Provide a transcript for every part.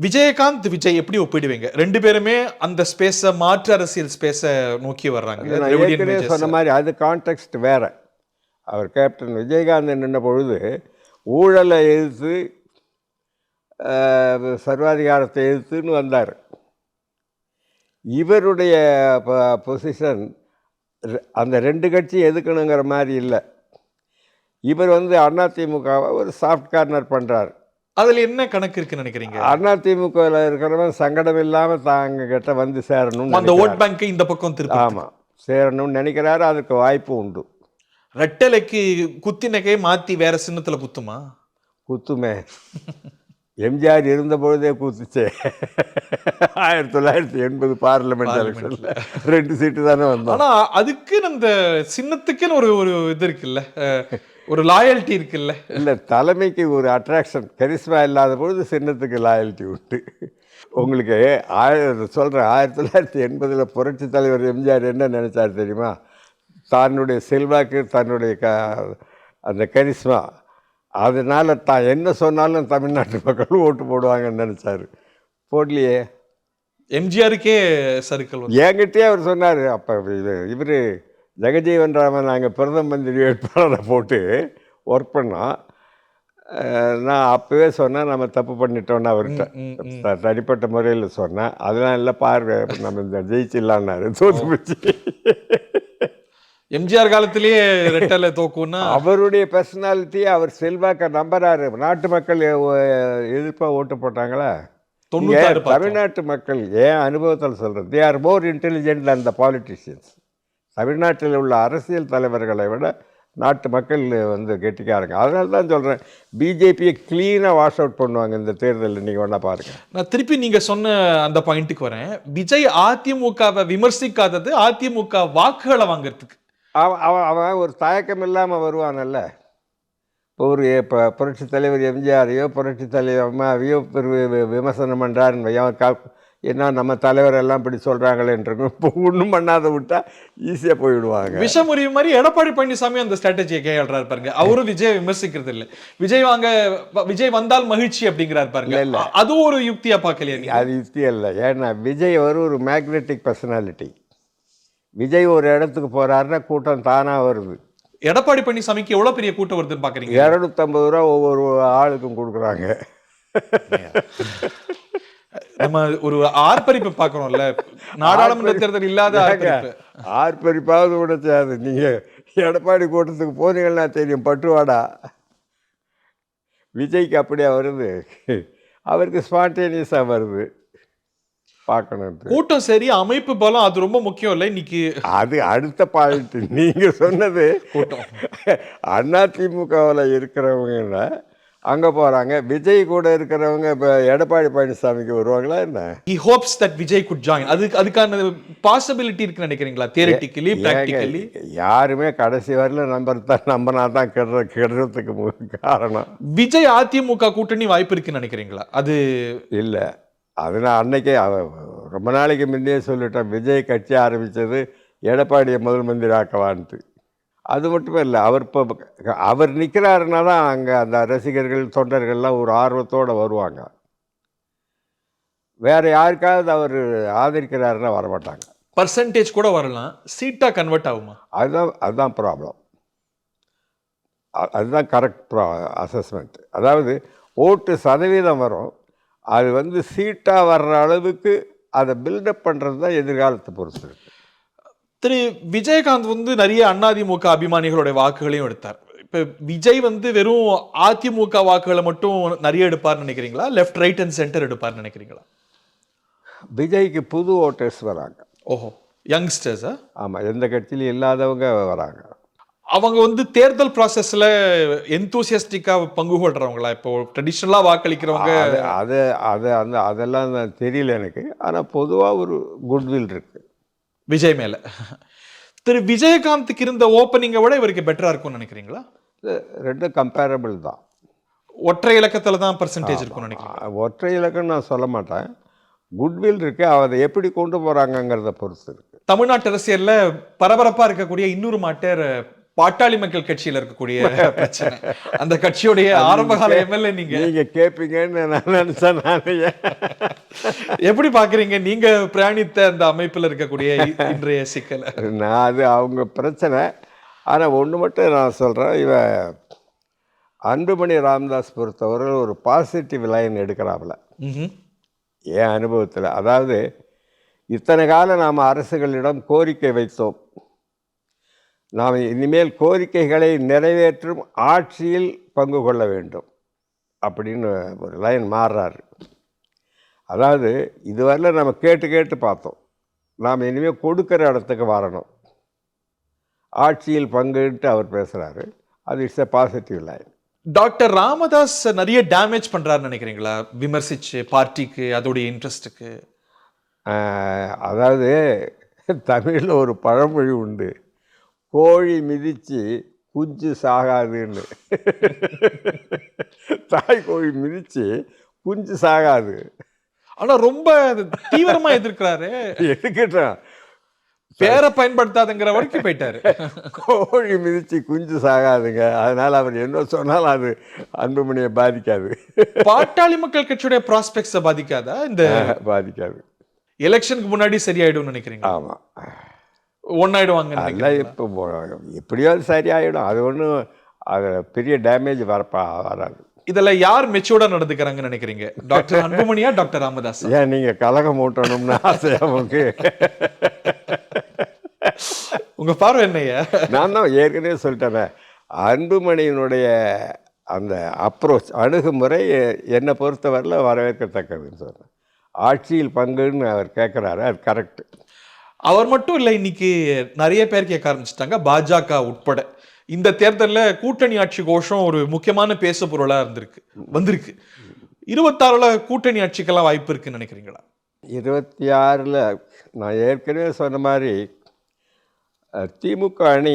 விஜயகாந்த், விஜய் எப்படி ஒப்பிடுவீங்க? 2 பேருமே அந்த ஸ்பேஸ மாற்று அரசியல் ஸ்பேஸ நோக்கி வர்றாங்க. நான் திராவிடியன் ஏற்கனவே மேஜர்ஸ். சொன்ன மாதிரி அது கான்டெக்ஸ்ட் வேற. அவர் கேப்டன் விஜயகாந்த் நின்ற பொழுது ஊழலை எதிர்த்து சர்வாதிகாரத்தை எதிர்த்துன்னு வந்தார். இவருடைய பொசிஷன் அந்த 2 கட்சி எதுக்கணுங்கிற மாதிரி இல்லை. இவர் அதிமுகவை ஒரு சாஃப்ட் கார்னர் பண்ணுறார். அதுல என்ன கணக்கு இருக்குன்னு நினைக்கிறீங்க? அதிமுகவில் இருக்கிறவன் சங்கடம் இல்லாமல் தாங்க கிட்ட வந்து சேரணும். அந்த ஓட் பேங்கை இந்த பக்கம் திருப்பி. ஆமாம், சேரணும்னு நினைக்கிறாரு. அதுக்கு வாய்ப்பு உண்டு. ரெட்டலைக்கு குத்தினகை மாற்றி வேற சின்னத்தில் குத்துமா? குத்துமே. எம்ஜிஆர் இருந்த பொழுதே குத்துச்சே. 1980 பார்லிமெண்ட் எலெக்ஷனில் 2 சீட்டு தானே வந்தோம். ஆனால் அதுக்குன்னு அந்த சின்னத்துக்குன்னு ஒரு இது இருக்குல்ல, ஒரு லாயல்ட்டி இருக்குல்ல. இல்லை, தலைமைக்கு ஒரு அட்ராக்ஷன் கரிஸ்மா இல்லாத பொழுது சின்னத்துக்கு லாயல்ட்டி உண்டு. உங்களுக்கு சொல்கிறேன், 1980 புரட்சி தலைவர் எம்ஜிஆர் என்ன நினச்சார் தெரியுமா? தன்னுடைய செல்வாக்கு, தன்னுடைய அந்த கரிஸ்மா, அதனால் தான் என்ன சொன்னாலும் தமிழ்நாட்டு மக்கள் ஓட்டு போடுவாங்கன்னு நினச்சார். போடலையே. எம்ஜிஆருக்கே சர்க்கிள் என்கிட்டே அவர் சொன்னார். அப்போ இவர் ஜெகஜீவன் ராமன் நாங்கள் பிரதம மந்திரி வேட்பாளரை போட்டு ஒர்க் பண்ணோம். நான் அப்போவே சொன்னேன், நம்ம தப்பு பண்ணிட்டோன்னு அவர்கிட்ட தனிப்பட்ட முறையில் சொன்னேன். அதெல்லாம் இல்லை பாரு, நம்ம இந்த ஜெயிச்சிடலான்னாரு. தோற்று போச்சு. எம்ஜிஆர் காலத்திலேயே ரெட்டலை தோக்குன்னா அவருடைய பர்சனாலிட்டி, அவர் செல்வாக்க நம்புறாரு. நாட்டு மக்கள் எதிர்ப்பாக ஓட்டு போட்டாங்களா? தமிழ்நாட்டு மக்கள் ஏன் அனுபவத்தில் சொல்கிறேன், they are more intelligent than the politicians. தமிழ்நாட்டில் உள்ள அரசியல் தலைவர்களை விட நாட்டு மக்கள் கெட்டிக்காரங்க. அதனால தான் சொல்கிறேன், பிஜேபியை க்ளீனாக வாஷ் அவுட் பண்ணுவாங்க இந்த தேர்தலில். நீங்கள் வேணா பாருங்கள். நான் திருப்பி நீங்கள் சொன்ன அந்த பாயிண்ட்டுக்கு வரேன். விஜய் அதிமுகவை விமர்சிக்காதது அதிமுக வாக்குகளை வாங்கிறதுக்கு. அவன் ஒரு தயக்கம் இல்லாமல் வருவானல்ல. இப்போ புரட்சி தலைவர் எம்ஜிஆரையோ புரட்சி தலைவர் அம்மாவையோ விமர்சனம் பண்ணுறாருன்னு என்ன நம்ம தலைவர் எல்லாம் இப்படி சொல்கிறாங்களேன்றிருக்கும். இப்போ ஒன்றும் பண்ணாத விட்டால் ஈஸியாக போயிடுவாங்க. விஷமுறிவு மாதிரி எடப்பாடி பழனிசாமி அந்த ஸ்ட்ராட்டஜியை கையாளுறாரு பாருங்க. அவரும் விஜய் விமர்சிக்கிறது இல்லை. விஜய் வந்தால் மகிழ்ச்சி அப்படிங்கிறாரு பாருங்க. இல்லை, அதுவும் ஒரு யுக்தியாக பார்க்கலையா? அது யுக்தி இல்லை. ஏன்னா விஜய் ஒரு மேக்னெட்டிக் பர்சனாலிட்டி. விஜய் ஒரு இடத்துக்கு போகிறாருன்னா கூட்டம் தானாக வருது. எடப்பாடி பழனிசாமிக்கு எவ்வளோ பெரிய கூட்டம் வருதுன்னு பார்க்குறீங்க? 250 ரூபா ஒவ்வொரு ஆளுக்கும் கொடுக்குறாங்க. நம்ம ஒரு ஆர்ப்பரிப்பு பார்க்கணும்ல, நாடாளுமன்ற தேர்தல் இல்லாத ஆர்ப்பரிப்பாவது கூட செய்யாது. நீங்கள் எடப்பாடி கூட்டத்துக்கு போனீங்கன்னா தெரியும் பட்டுவாடா. விஜய்க்கு அப்படியே வருது, அவருக்கு ஸ்பான்டேனியஸாக வருது. பார்க்கணும் கூட்டம். சரி, அமைப்பு பலம் அது ரொம்ப முக்கியம் இல்லை இன்னைக்கு. அது அடுத்த பாயிண்ட். நீங்கள் சொன்னது கூட்டம். அதிமுகவில் இருக்கிறவங்க அங்கே போகிறாங்க, விஜய் கூட இருக்கிறவங்க இப்போ எடப்பாடி பழனிசாமிக்கு வருவாங்களா என்ன? He hopes that Vijay could join. அதுக்கான பாசிபிலிட்டி இருக்குன்னு நினைக்கிறீங்களா? தியரிட்டிக்கலி, பிராக்டிகலி யாருமே கடைசி வரையில் நம்பினா தான் கெடுறதுக்கு காரணம். விஜய் அதிமுக கூட்டணி வாய்ப்பு இருக்குன்னு நினைக்கிறீங்களா? அது இல்லை. அது நான் அன்னைக்கே ரொம்ப நாளைக்கு முன்னே சொல்லிட்டேன், விஜய் கட்சி ஆரம்பித்தது எடப்பாடியை முதல் மந்திரி ஆக்கவான்ட்டு. அது மட்டுமே இல்லை, அவர் நிற்கிறாருன்னா தான் அங்கே அந்த ரசிகர்கள் தொண்டர்கள்லாம் ஒரு ஆர்வத்தோடு வருவாங்க. வேறு யாருக்காவது அவர் ஆதரிக்கிறாருன்னா வரமாட்டாங்க. பர்சன்டேஜ் கூட வரலாம், சீட்டாக கன்வெர்ட் ஆகுமா? அதுதான் ப்ராப்ளம். அதுதான் கரெக்ட் அசஸ்மெண்ட். அதாவது ஓட்டு சதவீதம் வரும், அது சீட்டாக வர்ற அளவுக்கு அதை பில்டப் பண்ணுறது தான் எதிர்காலத்தை பொறுத்து இருக்கு. திரு விஜயகாந்த் நிறைய அதிமுக அபிமானிகளுடைய வாக்குகளையும் எடுத்தார். இப்போ விஜய் வெறும் அதிமுக வாக்குகளை மட்டும் நிறைய எடுப்பார்னு நினைக்கிறீங்களா? லெஃப்ட், ரைட் அண்ட் சென்டர் எடுப்பார்னு நினைக்கிறீங்களா? விஜய்க்கு புது ஓட்டர்ஸ் வராங்க. ஓஹோ, யங்ஸ்டர்ஸா? ஆமாம், எந்த கட்சியிலும் இல்லாதவங்க வராங்க. அவங்க தேர்தல் ப்ராசஸில் எந்தூசியஸ்டிக்காக பங்கு கொள்றவங்களா? இப்போ ட்ரெடிஷ்னலாக வாக்களிக்கிறவங்க அதெல்லாம் தெரியல எனக்கு. ஆனால் பொதுவாக ஒரு குட்வில் இருக்கு விஜய் மேலே. திரு விஜயகாந்துக்கு இருந்த ஓப்பனிங்கை விட இவருக்கு பெட்டராக இருக்கும்னு நினைக்கிறீங்களா? ரெண்டும் கம்பேரபிள் தான். ஒற்றை இலக்கத்தில் தான் பர்சன்டேஜ் இருக்கும்னு நினைக்கிறேன். ஒற்றை இலக்கம் நான் சொல்ல மாட்டேன், குட்வில் இருக்கு. அதை எப்படி கொண்டு போகிறாங்கங்கிறத பொறுத்து இருக்கு. தமிழ்நாட்டு அரசியலில் பரபரப்பாக இருக்கக்கூடிய இன்னொரு மாட்டர் பாட்டாளி மக்கள் கட்சியில இருக்கக்கூடிய பிரச்சனை. அந்த கட்சியுடைய ஆரம்பகால எம்எல்ஏ நீங்க கேட்பீங்கன்னு நான் நினைச்சேன். எப்படி பாக்குறீங்க நீங்க பிரயாணித்த அந்த அமைப்புல இருக்கக்கூடிய இன்றைய சிக்கலை? நான் அது அவங்க பிரச்சனை. ஆனால் ஒன்று மட்டும் நான் சொல்கிறேன், அன்புமணி ராமதாஸ் பொறுத்தவரை ஒரு பாசிட்டிவ் லைன் எடுக்கிறாப்புல என் அனுபவத்தில். அதாவது இத்தனை காலம் நாம் அரசுகளிடம் கோரிக்கை வைத்தோம், நாம் இனிமேல் கோரிக்கைகளை நிறைவேற்றும் ஆட்சியில் பங்கு கொள்ள வேண்டும் அப்படின்னு ஒரு லைன் மாறுறாரு. அதாவது இதுவரையில் நம்ம கேட்டு கேட்டு பார்த்தோம், நாம் இனிமேல் கொடுக்குற இடத்துக்கு வரணும், ஆட்சியில் பங்குன்ட்டு அவர் பேசுகிறாரு. அது it's a positive line. Doctor Ramadoss நிறைய டேமேஜ் பண்ணுறாருன்னு நினைக்கிறீங்களா விமர்சிச்சு பார்ட்டிக்கு அதோடைய இன்ட்ரெஸ்ட்டுக்கு? அதாவது தமிழில் ஒரு பழமொழி உண்டு, கோழி மிதித்து குஞ்சு சாகாதுன்னு. தாய் கோழி மிதித்து குஞ்சு சாகாது. ஆனால் ரொம்ப தீவிரமாக எதிர்க்கிறாரு. எதுக்கிட்டான் பேரை பயன்படுத்தாதுங்கிற வரைக்கும் போயிட்டாரு. கோழி மிதிச்சு குஞ்சு சாகாதுங்க, அதனால அவர் என்ன சொன்னாலும் அது அன்புமணியை பாதிக்காது. பாட்டாளி மக்கள் கட்சியுடைய ப்ராஸ்பெக்ட்ஸை பாதிக்காதா? இந்த பாதிக்காது. எலெக்ஷனுக்கு முன்னாடி சரியாயிடும் நினைக்கிறீங்க? ஆமாம், ஒன்னாயிடுவாங்க. அதெல்லாம் இப்போ எப்படியாவது சரியாயிடும், அது ஒன்றும் அது பெரிய டேமேஜ் வராது. இதெல்லாம் யார் மெச்சூர்டா நடந்துக்கிறாங்கன்னு நினைக்கிறீங்க? டாக்டர் அன்புமணியா டாக்டர் ராமதாஸ்? ஏன் நீங்க கலகம் ஊட்டணும்னு ஆசையா உங்களுக்கு? உங்க பார்வை என்னையா? நான் தான் ஏற்கனவே சொல்லிட்டேன், அன்புமணியினுடைய அந்த அப்ரோச் அணுகுமுறை என்னை பொறுத்தவரையில் வரவேற்கத்தக்கதுன்னு சொன்னேன். ஆட்சியில் பங்குன்னு அவர் கேட்குறாரு, அது கரெக்ட். அவர் மட்டும் இல்லை, இன்னைக்கு நிறைய பேர் கேட்க ஆரம்பிச்சிட்டாங்க, பாஜக உட்பட. இந்த தேர்தலில் கூட்டணி ஆட்சி கோஷம் ஒரு முக்கியமான பேசு பொருளாக வந்திருக்கு. 26ல் கூட்டணி ஆட்சிக்கெல்லாம் வாய்ப்பு இருக்குன்னு நினைக்கிறீங்களா? 26ல் நான் ஏற்கனவே சொன்ன மாதிரி திமுக அணி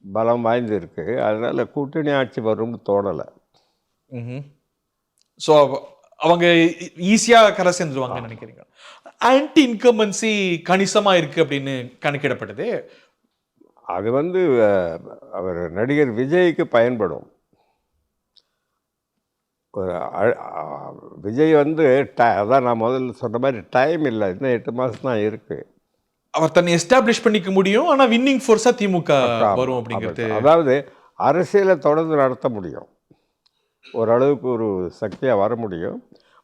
பலம் வாய்ந்திருக்கு, அதனால் கூட்டணி ஆட்சி வரும்னு தோணலை. ஸோ அவங்க ஈஸியாக கரை சேர்ந்துருவாங்கன்னு நினைக்கிறீங்க? ஆன்டி இன்கம்பன்சி கணிசமாக இருக்குது அப்படின்னு கணக்கிடப்படுது. அது அவர் நடிகர் விஜய்க்கு பயன்படும். விஜய் அதான் நான் முதல்ல சொன்ன மாதிரி டைம் இல்லை, இன்னும் 8 மாதம் தான் இருக்குது. அவர் தன்னை எஸ்டாப்ளிஷ் பண்ணிக்க முடியும், ஆனால் வின்னிங் ஃபோர்ஸாக திமுக வரும் அப்படிங்கிறது. அதாவது அரசியலை தொடர்ந்து நடத்த முடியும், ஓரளவுக்கு ஒரு சக்தியாக வர முடியும்.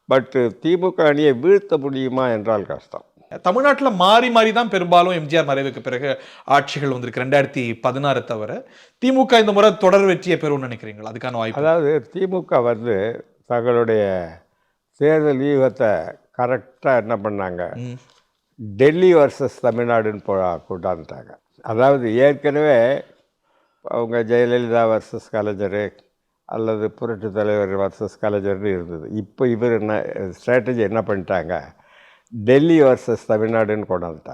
பட் திமுக அணியை வீழ்த்த முடியுமா என்றால் கஷ்டம். தமிழ்நாட்டில் மாறி மாறி தான் பெரும்பாலும் எம்ஜிஆர் மறைவுக்கு பிறகு ஆட்சிகள் வந்திருக்கு. 2016 தவிர திமுக இந்த முறை தொடர் வெற்றியை பெறும்னு நினைக்கிறீங்களா? அதுக்கான வாய்ப்பு? அதாவது திமுக தங்களுடைய தேர்தல் வியூகத்தை கரெக்டாக என்ன பண்ணாங்க, டெல்லி வர்சஸ் தமிழ்நாடுன்னு கொண்டாந்துட்டாங்க. அதாவது ஏற்கனவே அவங்க ஜெயலலிதா வர்சஸ் கலைஞர் அல்லது புரட்சி தலைவர் வர்சஸ் கலைஞர்னு இருந்தது. இப்போ இவர் என்ன ஸ்ட்ராட்டஜி என்ன பண்ணிட்டாங்க, டெல்லி வர்சஸ் தமிழ்நாடுன்னு கொண்டாந்துட்டாங்க.